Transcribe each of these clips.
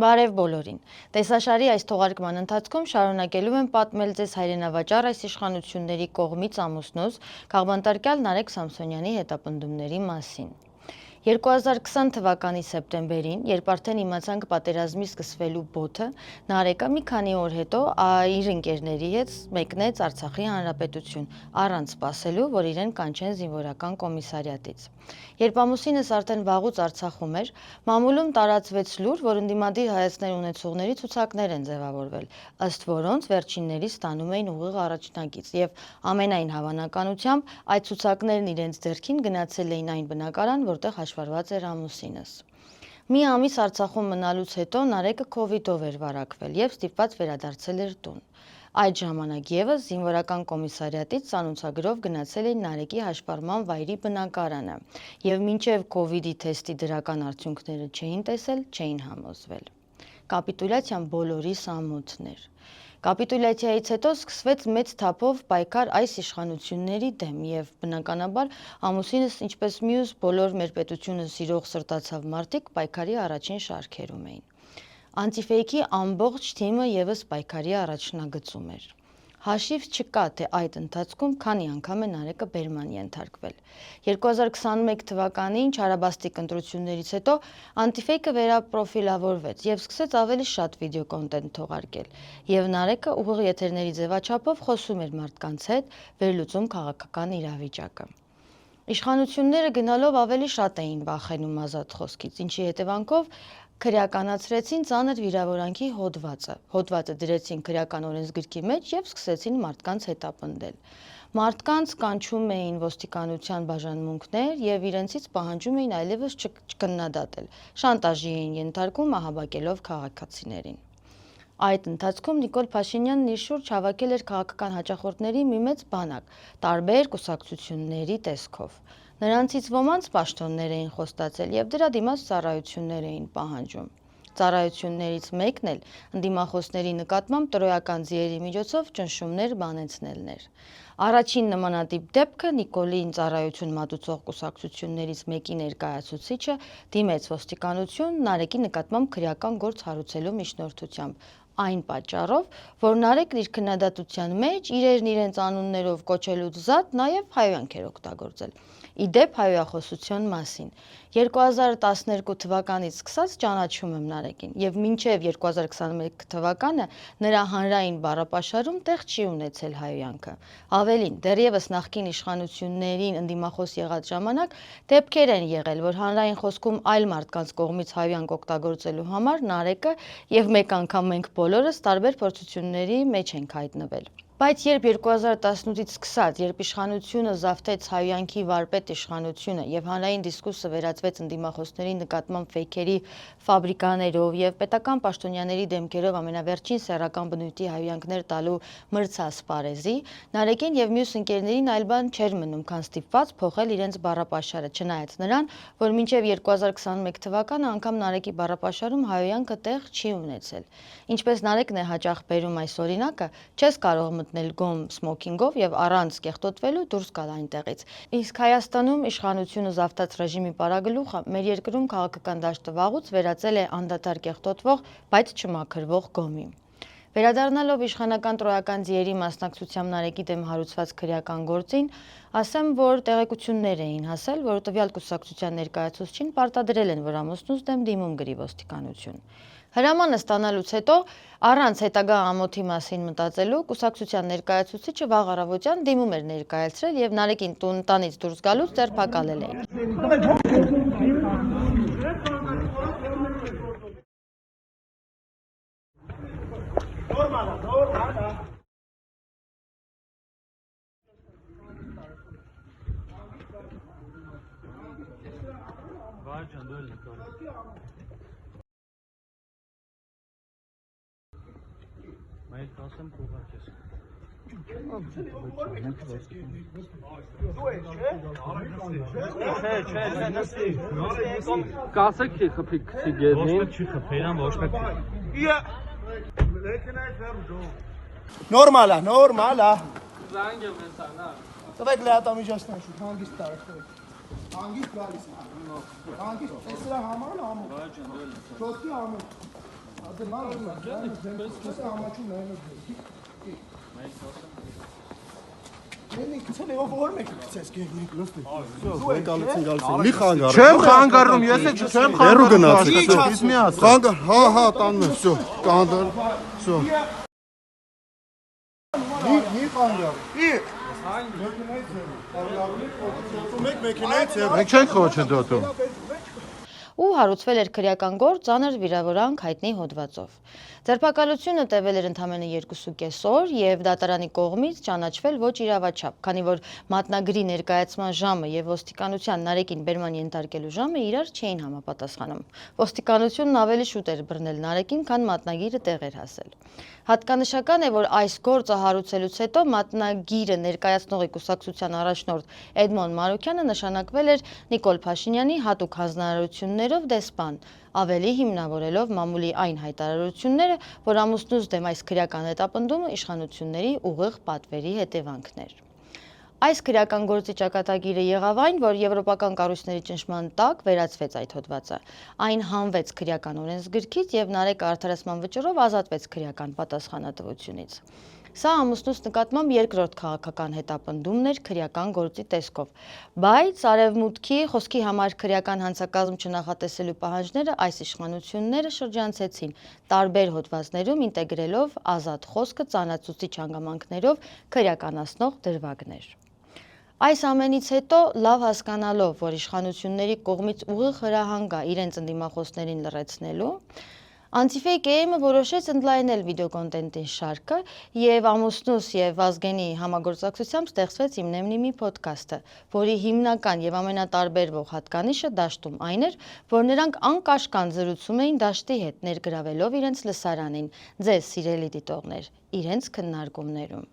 Բարև բոլորին։ Տեսաշարի այս թողարկման ընթացքում շարունակելու եմ պատմել ձեզ հայրենավաճառ այս իշխանությունների կողմից ամուսնուս քաղբանտարկյալ Նարեկ Սամսոնյանի հետապնդումների մասին։ 2020 թվականի սեպտեմբերին, երբ արդեն իմացանք պատերազմի սկսվելու բոթը, Նարեկը մի քանի օր հետո իր ընկերների հետ մեկնեց Արցախի Հանրապետություն, առանց սպասելու, որ իրեն կանչեն զինվորական կոմիսարիատից։ Երբ ամուսինս արդեն վաղուց Արցախում էր, մամուլում տարածվեց լուր, որ ընդդիմադիր հայացքներ ունեցողների ցուցակներ են ձևավորվել, ըստ որոնց վերջիններից ստանում էին ուղիղ առաջնագիծ, եւ ամենայն հավանականությամբ այդ ցուցակներն իրենց ձեռքին գնացել էին այն բնակարան, որտեղ հաշվառված էր ամուսինս։ Մի ամիս Արցախում մնալուց հետո Նարեկը քովիդով էր վարակվել եւ ստիպված վերադարձել էր տուն։ Այդ ժամանակ եւս զինվորական կոմիսարիատից ցանուցագրով գնացել էին Նարեկի հաշվառման վայրի բնակարանը եւ մինչեւ քովիդի թեստի դրական արդյունքները չէին տեսել, չէին համոզվել։ Կապիտուլյացիան բոլորիս ամոթն էր։ Կապիտուլյացիայից հետո սկսվեց մեծ թափով պայքար այս իշխանությունների դեմ եւ բնականաբար ամուսինս ինչպես մյուս բոլոր մեր պետությունը սիրող սրտացավ մարդիկ պայքարի առաջին շարքերում էին։ Անտիֆեյքի ամբողջ թիմը եւս պայքարի առաջնագծում էր։ Հաշիվ չկա, թե այդ ընթացքում քանի անգամ է Նարեկը բերման ենթարկվել։ 2021 թվականին չարաբաստիկ ընտրություններից հետո Անտիֆեյքը վերապրոֆիլավորվեց եւ սկսեց ավելի շատ վիդեոկոնտենտ թողարկել։ Եվ Նարեկը ուղիղ եթերների ձևաչափով խոսում էր մարդկանց հետ, վերլուծում քաղաքական իրավիճակը։ Իշխանությունները գնալով ավելի շատ էին վախենում ազատ խոսքից, ինչի հետևանքով քրեականացրեցին ծանր վիրավորանքի հոդվածը դրեցին քրեական օրենսգրքի մեջ եւ սկսեցին մարդկանց հետապնդել։ Մարդկանց կանչում էին ոստիկանության բաժանմունքներ եւ իրենցից պահանջում էին այլևս չքննադատել, շանտաժի էին ենթարկում ահաբակելով քաղաքացիներին։ Այդ ընթացքում Նիկոլ Փաշինյանն իր շուրջ հավաքել էր քաղաքական հաճախորդների մի մեծ բանակ, տարբեր կուսակցությունների տեսքով։ Նրանցից ոմանց պաշտոններ էին խոստացել եւ դրա դիմաց ծառայություններ էին պահանջում։ Ծառայություններից մեկն էլ ընդդիմախոսների նկատմամբ տրոյական ձիերի միջոցով ճնշումներ բանեցնելն էր։ Առաջին նմանատիպ դեպքը Նիկոլին ծառայություն մատուցող կուսակցություններից մեկի ներկայացուցիչը դիմեց ոստիկանություն Նարեկի նկատմամբ քրեական գործ հարուցելու միջնորդությամբ, այն պատճառով, որ Նարեկն իր քննադատության մեջ իրերն իրենց անուններով կոչելուց զատ նաև հայհոյանք էր օգտագործել։ Իդեպ հայհոյախոսության մասին 2012 թվականից սկսած ճանաչում եմ Նարեկին եւ մինչեւ 2021 թվականը նրա հանրային բառապաշարում տեղ չի ունեցել հայհոյանքը։ Ավելին, դեռևս նախկին իշխանություններին ընդդիմախոս եղած ժամանակ դեպքեր են եղել, որ հանրային խոսքում այլ մարդկանց կողմից հայհոյանք օգտագործելու համար Նարեկը եւ մեկ անգամ մենք բոլորս տարբեր փորձությունների մեջ ենք հայտնվել։ Բայց երբ 2018-ից սկսած, երբ իշխանությունը զավթեց հայհոյանքի վարպետ իշխանությունը եւ հանրային դիսկուրսը վերածվեց ընդդիմախոսների նկատմամբ ֆեյքերի ֆաբրիկաներով եւ պետական պաշտոնյաների դեմքերով ամենավերջին սեռական բնույթի հայհոյանքներ տալու մրցասպարեզի, Նարեկին եւ մյուս ընկերներին այլ բան չէր մնում, քան ստիպված փոխել իրենց բառապաշարը, չնայած նրան, որ մինչեւ 2021 թվականը անգամ Նարեկի բառապաշարում հայհոյանքը տեղ չի ունեցել։ Ինչպես Նարեկն է հաճախ բերում այս օրինակը, չես կարող մտնել գոմ սմոքինգով եւ առանց կեղտոտվելու դուրս գալ այնտեղից։ Իսկ Հայաստանում իշխանությունը զավթած ռեժիմի պարագլուխը մեր երկրում քաղաքական դաշտը վաղուց վերածել է անդադար կեղտոտվող, բայց չմաքրվող գոմի։ Վերադառնալով իշխանական տրոյական ձիերի մասնակցությամբ Նարեկի դեմ հարուցված քրեական գործին, ասեմ, որ տեղեկություններ էին հասել, որ տվյալ կուսակցության ներկայացուցչին պարտադրել են, որ ամուսնուս դեմ դիմում գրի ոստիկանություն։ Հրամանը ստանալուց հետո, առանց հետագա ամոթի մասին մտածելու, կուսակցության ներկայացուցիչը վաղ առավոտյան դիմում էր ներկայացրել եւ Նարեկին տանից դուրս գալուց ձերբակալել էին։ Կասեք չի խփիկ չի գերնին։ Չի խփեին, ոչ մեկ։ Նորմալ է։ Զանգ եմ հեսանա։ Տվեք լրատվամիջոցներ շուտ, հանգիստ տարեք։ Հանգիստ գալիս է։ Հանգիստ, այս սրա համարն ամոթ։ Շոտի ամոթ։ Մի խանգարում։ Չեմ խանգարում, ես էլ չեմ Հեռու խանգարում։ գնացի։ Ես մի ասա։ Խանգար, հա, տանում եմ, всё, կանդար, всё։ Մի խանգար։ Մենք չենք խոչը դոտում։ Ու հարուցվել էր քրեական գործ ծանր վիրավորանք հայտնի հոդվածով։ Ձերբակալությունը տևել էր ընդամենը 2.5 օր եւ դատարանի կողմից ճանաչվել ոչ իրավաչափ, քանի որ մատնագրի ներկայացման ժամը եւ ոստիկանության Նարեկին բերման ենթարկելու ժամը իրար չէին համապատասխանում։ Ոստիկանությունն ավելի շուտ էր բռնել Նարեկին, քան մատնագիրը տեղ էր հասել։ Հատկանշական է, որ այս գործը հարուցելուց հետո մատնագիրը ներկայացնողի կուսակցության առաջնորդ Էդմոն Մարուքյանը նշանակվել էր Նիկոլ Փաշինյանի հատուկ հանձնարարություններով դեսպան, ավելի հիմնավորելով մամուլի այն հայտարարությունները, որ ամուսնուց դեմ այս քրեական հետապնդումը իշխանությունների ուղիղ պատվերի հետևանքն էր։ Այս քրեական գործի ճակատագիրը եղավ այն, որ եվրոպական կառույցների ճնշման տակ վերացվեց այդ հոդվածը։ Այն հանվեց քրեական օրենսգրքից եւ Նարեկը արդարացման վճռով ազատվեց քրեական պատասխանատվությունից։ Սա ամուսնուց նկատմամբ երկրորդ քաղաքական հետապնդումն էր քրեական գործի տեսքով, բայց արևմուտքի խոսքի համար քրեական հանցակազմ չնախատեսելու պահանջները այս իշխանությունները շրջանցեցին տարբեր հոդվածներում ինտեգրելով ազատ խոսքը ծանրացուցիչ հանգամանքներով քրեականացնող դրվագներ։ Այս ամենից հետո լավ հասկանալով, որ իշխանությունների կողմից ուղիղ հրահանգ կա իրենց ընդդիմախոսներին լռեցնելու, Անտիֆեյք-ը որոշեց ընդլայնել վիդեոկոնտենտի շարքը եւ ամուսնուս եւ Վազգենի համագործակցությամբ ստեղծվեց Իմնեմնիմի ոդքասթը, որի հիմնական եւ ամենատարբերվող հատկանիշը դաշտում այն էր, որ նրանք անկաշկան զրուցում էին դաշտի հետ, ներգրավելով իրենց լսարանին, ձեզ սիրելի դիտողներ, իրենց քննարկումներում։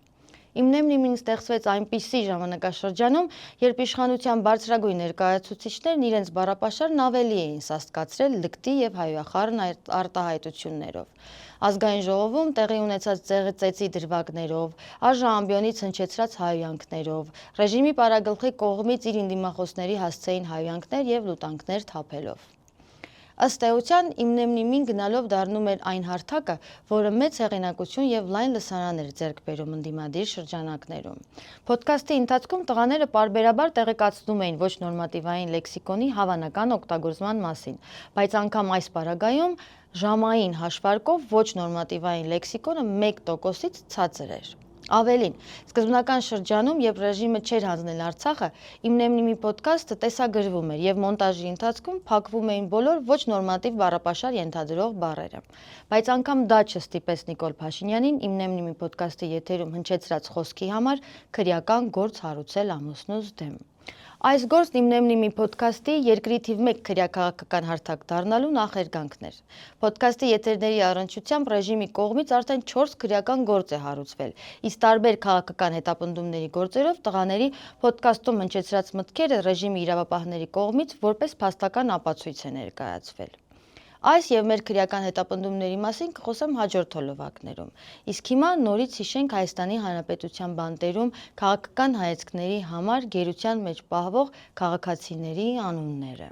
Իմնեմնիմին ստեղծվեց այնպիսի ժամանակաշրջանում, երբ իշխանության բարձրագույն ներկայացուցիչներն իրենց բառապաշարն ավելի էին սաստկացրել լկտի եւ հայոյախառն արտահայտություններով։ Ազգային ժողովում տեղի ունեցած ծեծի դրվագներով, արժանամբյոնից հնչեցրած հայոյանքներով, ռեժիմի պարագլխի կողմից իր ընդդիմախոսների հասցեին հայոյանքներ եւ լուտանքներ թափելով։ Ըստ էության Իմնեմնիմին գնալով դառնում էր այն հարթակը, որը մեծ հեղինակություն եւ լայն լսարան էր ձեռք բերում ընդդիմադիր շրջանակներում։ Ոդքասթի ընթացքում տղաները պարբերաբար տեղեկացնում էին ոչ նորմատիվային լեքսիկոնի հավանական օգտագործման մասին, բայց անգամ այս պարագայում ժամային հաշվարկով ոչ նորմատիվային լեքսիկոնը 1%-ից ցածր էր։ Ավելին, սկզբնական շրջանում, երբ ռեժիմը չէր հանձնել Արցախը, Իմնեմնիմի ոդքասթը տեսագրվում էր եւ մոնտաժի ընթացքում փակվում էին բոլոր ոչ նորմատիվ բառապաշար ենթադրող բառերը։ Բայց անգամ դա չստիպեց Նիկոլ Փաշինյանին Իմնեմնիմի ոդքասթի եթերում հնչեցրած խոսքի համար քրեական գործ հարուցել ամուսնուց դեմ։ Այս գործն Իմնեմնիմի ոդքասթի երկրի թիվ 1 քրեակաղակական հարթակ դառնալու նախերգանքն էր։ Ոդքասթի եթերների առնչությամբ ռեժիմի կողմից արդեն 4 քրեական գործ է հարուցվել, իսկ տարբեր քաղաքական հետապնդումների գործերով տղաների ոդքասթում հնչեցրած մտքերը ռեժիմի իրավապահների կողմից որպես փաստական ապացույց է ներկայացվել։ Այս եւ մեր քրեական հետապնդումների մասին կխոսեմ հաջորդ հոլովակներում։ Իսկ հիմա նորից հիշենք Հայաստանի Հանրապետության բանտերում քաղաքական հայացքների համար գերության մեջ պահվող քաղաքացիների անունները։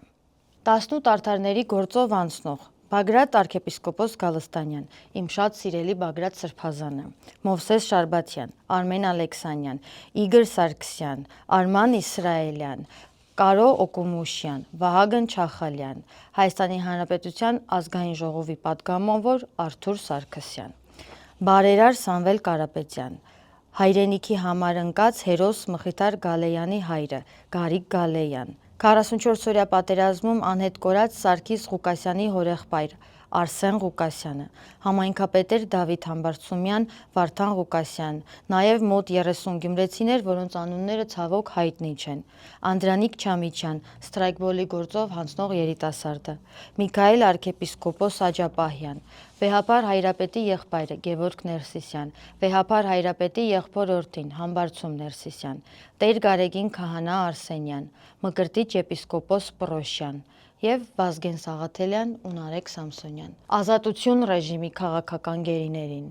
18 արդարների գործով անցնող Բագրատ arczepiskopos Գալստանյան, իմ շատ սիրելի Բագրատ Սրբազանը, Մովսես Շարբաթյան, Արմեն Ալեքսանյան, Իգոր Սարգսյան, Արման Իսրայելյան, Կարո Օկումուշյան, Վահագն Չախալյան, Հայաստանի Հանրապետության ազգային ժողովի պատգամավոր Արթուր Սարգսյան, Բարերար Սամվել Կարապետյան, հայրենիքի համար ընկած հերոս Մխիթար Գալեյանի հայրը, Գարիկ Գալեյան, 44-օրյա պատերազմում անհետ կորած Սարգիս Ղուկասյանի հորեղբայր Արսեն Ղուկասյանը, համայնքապետեր Դավիթ Համբարձումյան, Վարդան Ղուկասյան, նաև մոտ 30 գյումրեցիներ, որոնց անունները ցավոք հայտնի չեն, Անդրանիկ Չամիչյան, ստրայքբոլի գործով հանձնող երիտասարդը, Միքայել arczepiskopos Աջապահյան, Վեհապար Հայրապետի եղբայրը Գևորգ Ներսիսյան, Վեհապար Հայրապետի եղբոր որդին Համբարձում Ներսիսյան, Տեր Գարեգին Քահանա Արսենյան, Մկրտիչ եպիսկոպոս Պրոշյան եւ Վազգեն Սաղաթելյան ու Նարեկ Սամսոնյան։ Ազատություն ռեժիմի քաղաքական գերիներին։